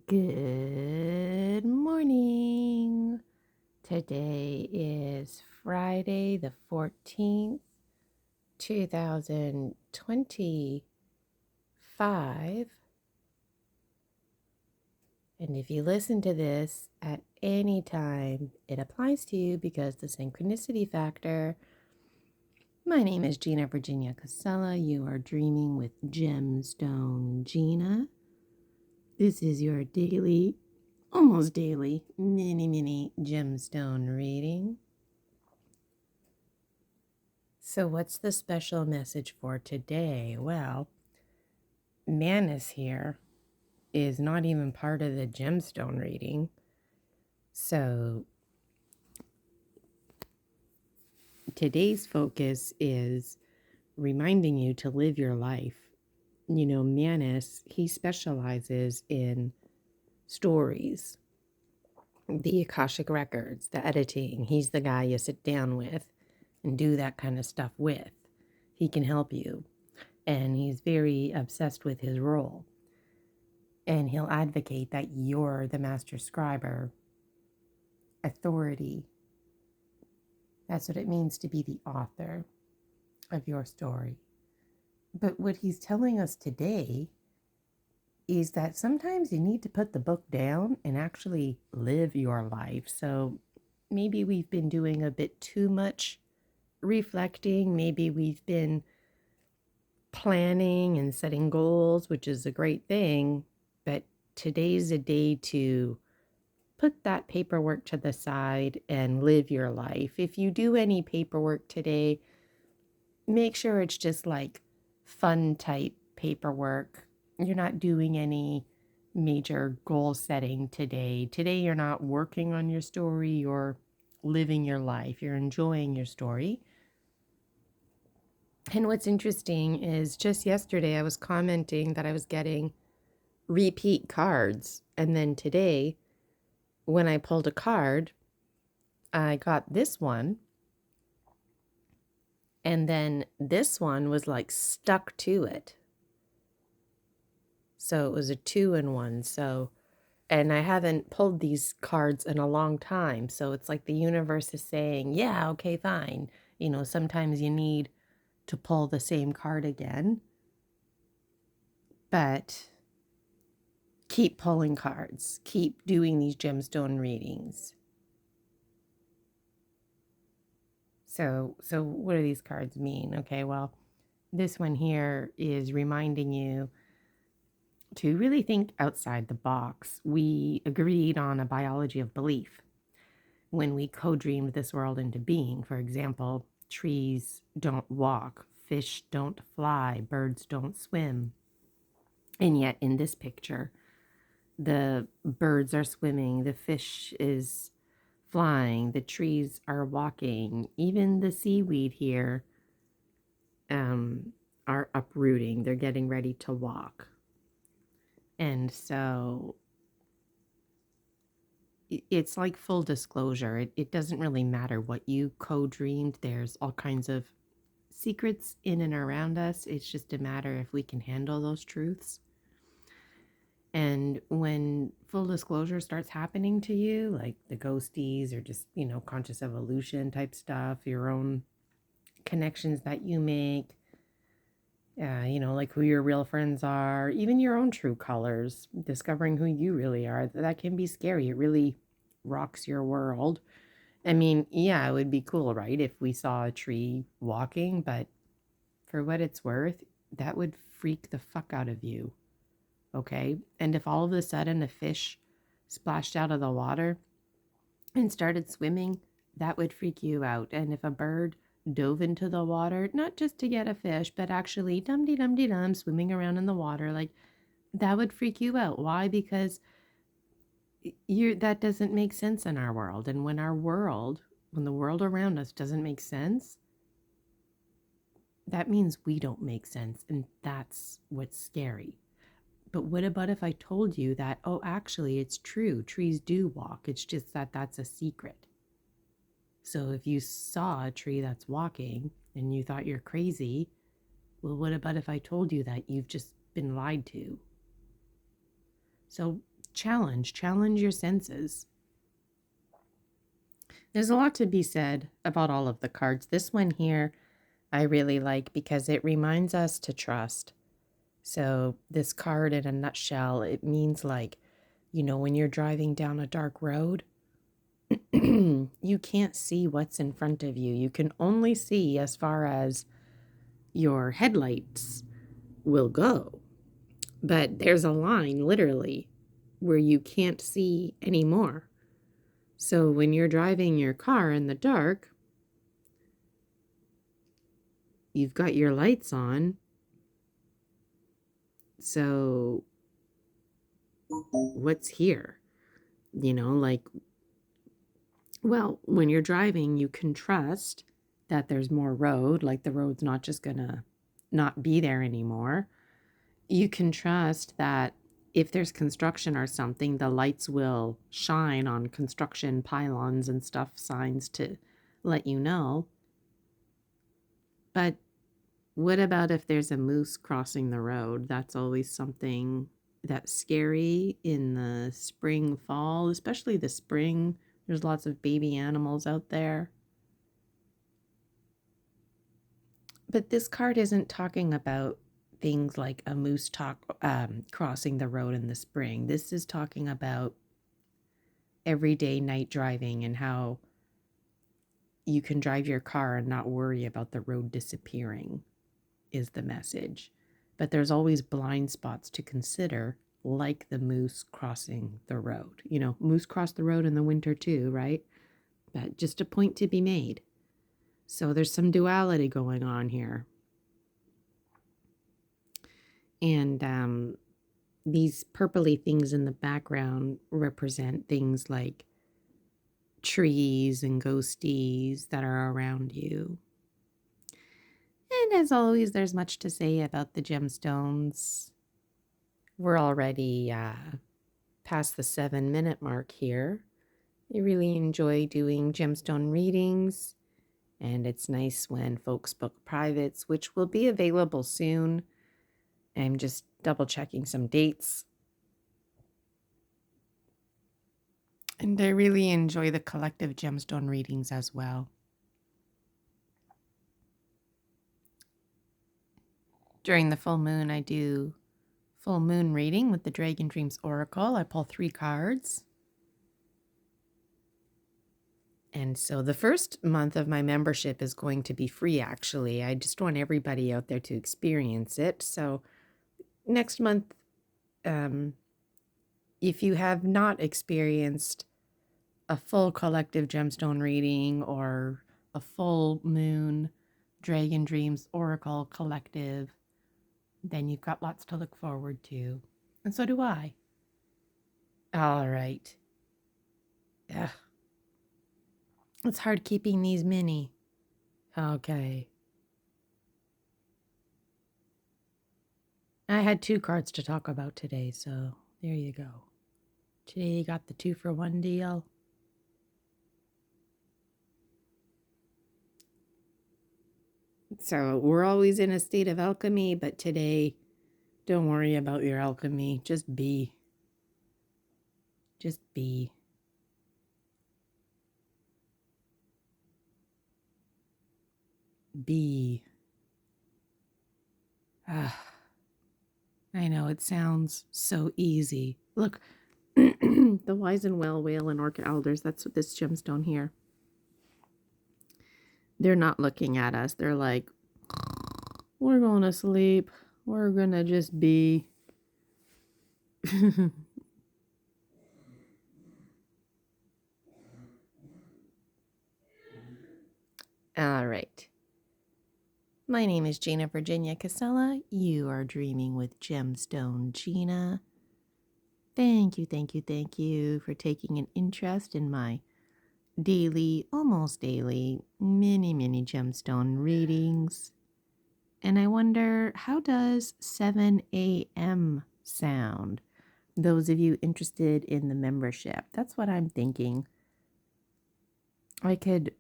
Good morning. Today is Friday the 14th, 2025. And if you listen to this at any time, it applies to you because the synchronicity factor. My name is Gina Virginia Casella. You are dreaming with Gemstone Gina. This is your daily, almost daily, mini gemstone reading. So what's the special message for today? Well, Manus here is not even part of the gemstone reading. So today's focus is reminding you to live your life. You know, Manus, he specializes in stories, the Akashic records, the editing. He's the guy you sit down with and do that kind of stuff with. He can help you. And he's very obsessed with his role. And he'll advocate that you're the master scriber, authority. That's what it means to be the author of your story. But what he's telling us today is that sometimes you need to put the book down and actually live your life. So maybe we've been doing a bit too much reflecting. Maybe we've been planning and setting goals, which is a great thing. But today's a day to put that paperwork to the side and live your life. If you do any paperwork today, make sure it's just like fun type paperwork. You're not doing any major goal setting today. Today, you're not working on your story. You're living your life. You're enjoying your story. And what's interesting is just yesterday I was commenting that I was getting repeat cards. And then today, when I pulled a card, I got this one. And then this one was like stuck to it. So it was a 2-in-1. So, and I haven't pulled these cards in a long time. So it's like the universe is saying, yeah, okay, fine. You know, sometimes you need to pull the same card again. But keep pulling cards. Keep doing these gemstone readings. So what do these cards mean? Okay, well, this one here is reminding you to really think outside the box. We agreed on a biology of belief when we co-dreamed this world into being. For example, trees don't walk, fish don't fly, birds don't swim. And yet in this picture, the birds are swimming, the fish is flying, the trees are walking, even the seaweed here are uprooting. They're getting ready to walk. And so it's like full disclosure. It doesn't really matter what you co-dreamed. There's all kinds of secrets in and around us. It's just a matter if we can handle those truths. And when full disclosure starts happening to you, like the ghosties or just, you know, conscious evolution type stuff, your own connections that you make, you know, like who your real friends are, even your own true colors, discovering who you really are, that can be scary. It really rocks your world. I mean, yeah, it would be cool, right, if we saw a tree walking, but for what it's worth, that would freak the fuck out of you, okay? And if all of a sudden a fish splashed out of the water and started swimming, that would freak you out. And if a bird dove into the water, not just to get a fish, but actually dum-de-dum-de-dum swimming around in the water, like that would freak you out. Why? Because that doesn't make sense in our world. And when the world around us doesn't make sense, that means we don't make sense. And that's what's scary. But what about if I told you that, oh, actually, it's true. Trees do walk. It's just that that's a secret. So if you saw a tree that's walking and you thought you're crazy, well, what about if I told you that you've just been lied to? So challenge your senses. There's a lot to be said about all of the cards. This one here I really like because it reminds us to trust. So this card in a nutshell, it means like, when you're driving down a dark road, you can't see what's in front of you. You can only see as far as your headlights will go. But there's a line, literally, where you can't see anymore. So when you're driving your car in the dark, you've got your lights on. So what's here? When you're driving, you can trust that there's more road, like the road's not just gonna not be there anymore. You can trust that if there's construction or something, the lights will shine on construction pylons and stuff, signs to let you know. But what about if there's a moose crossing the road? That's always something that's scary in the spring, fall, especially the spring. There's lots of baby animals out there. But this card isn't talking about things like a moose crossing the road in the spring. This is talking about everyday night driving and how you can drive your car and not worry about the road disappearing is the message. But there's always blind spots to consider, like the moose crossing the road. Moose cross the road in the winter too, right? But just a point to be made. So there's some duality going on here. And these purpley things in the background represent things like trees and ghosties that are around you. And as always, there's much to say about the gemstones. We're already past the 7-minute mark here. I really enjoy doing gemstone readings, and it's nice when folks book privates, which will be available soon. I'm just double checking some dates. And I really enjoy the collective gemstone readings as well. During the full moon, I do full moon reading with the Dragon Dreams Oracle. I pull 3 cards. And so the first month of my membership is going to be free, actually. I just want everybody out there to experience it. So next month, if you have not experienced a full collective gemstone reading or a full moon Dragon Dreams Oracle collective, then you've got lots to look forward to. And so do I. All right. Ugh. It's hard keeping these mini. Okay. I had 2 cards to talk about today, so there you go. Today you got the 2-for-1 deal. So we're always in a state of alchemy, but today, don't worry about your alchemy. Just be. Just be. Be. I know it sounds so easy. Look, the Wise and Well Whale and Orchid Elders, that's what this gemstone here. They're not looking at us. They're like, we're going to sleep. We're going to just be. All right. My name is Gina Virginia Casella. You are dreaming with Gemstone Gina. Thank you for taking an interest in my daily, almost daily, mini gemstone readings. And I wonder, how does 7 a.m. sound? Those of you interested in the membership, that's what I'm thinking. I could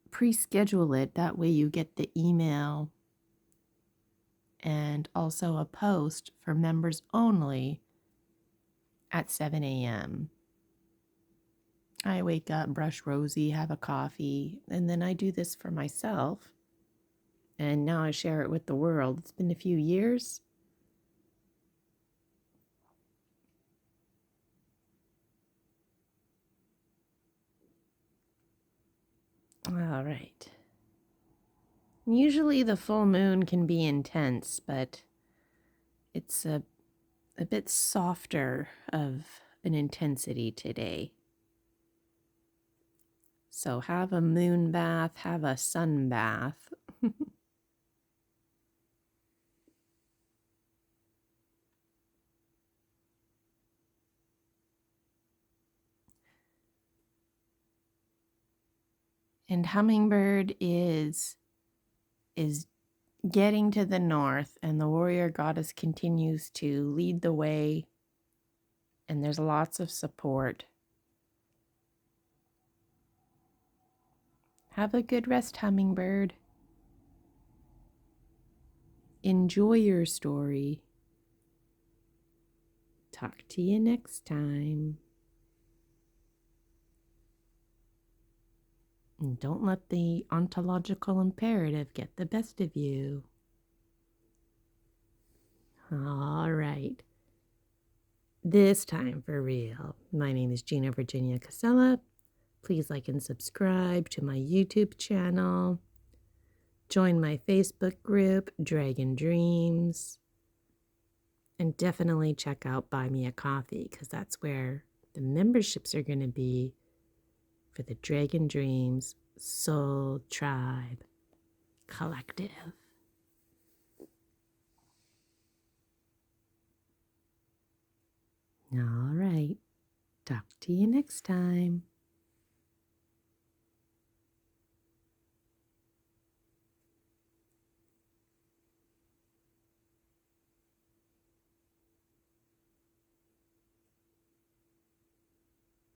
pre-schedule it. That way you get the email and also a post for members only at 7 a.m. I wake up, brush Rosie, have a coffee, and then I do this for myself. And now I share it with the world. It's been a few years. All right. Usually the full moon can be intense, but it's a bit softer of an intensity today. So have a moon bath, have a sun bath. And Hummingbird is getting to the north, and the warrior goddess continues to lead the way, and there's lots of support. Have a good rest, Hummingbird. Enjoy your story. Talk to you next time. And don't let the ontological imperative get the best of you. All right. This time for real. My name is Gina Virginia Casella. Please like and subscribe to my YouTube channel. Join my Facebook group, Dragon Dreams. And definitely check out Buy Me a Coffee, because that's where the memberships are going to be for the Dragon Dreams Soul Tribe Collective. All right. Talk to you next time.